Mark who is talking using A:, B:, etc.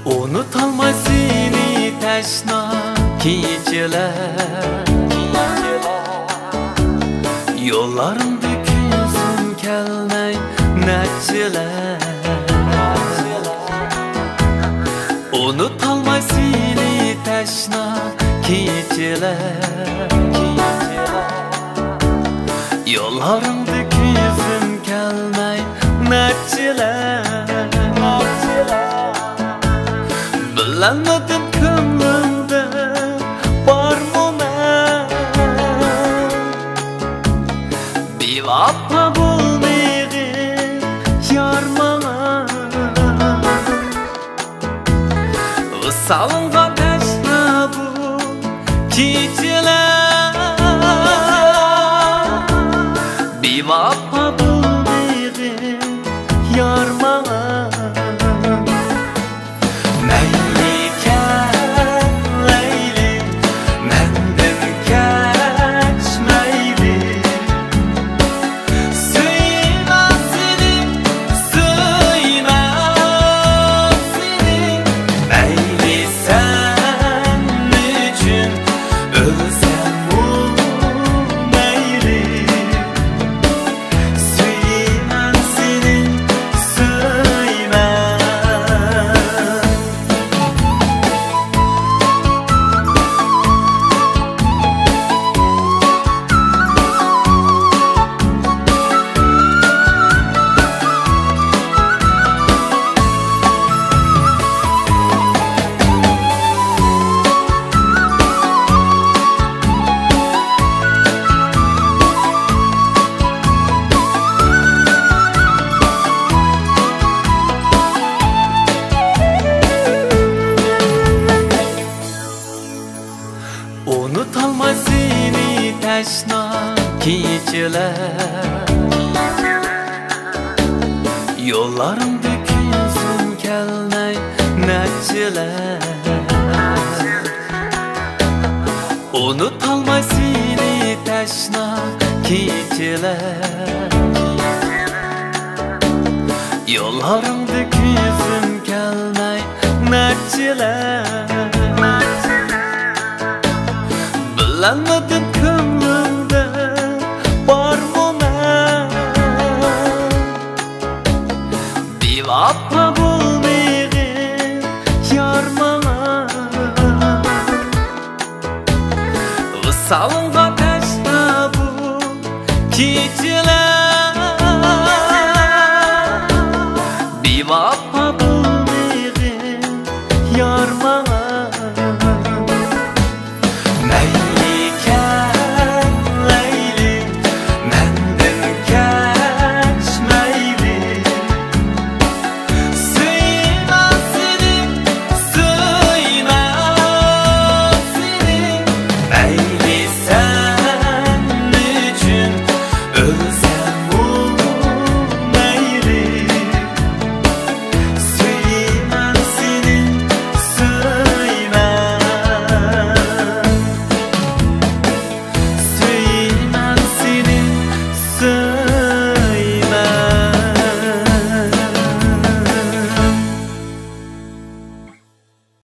A: Unutalmay seni teşna geceler, yollarımda gözüm kelmey neçeler. Unutalmay seni teşna geceler, yollarımda gözüm kelmey neçeler. Bilemedim kömrümde var mı men, bir vapa bulmayı yar bana. Salıngan teşna bu geceler, bir vapa bulmayı yar bana. Unutalmay seni teşna geceler, yollarımda gözüm kelmey neçeler. Unutalmay seni teşna geceler, yollarımda gözüm kelmey neçeler. Bilemedim kömrümde var mı men, bir vapa bulmayı yar bana.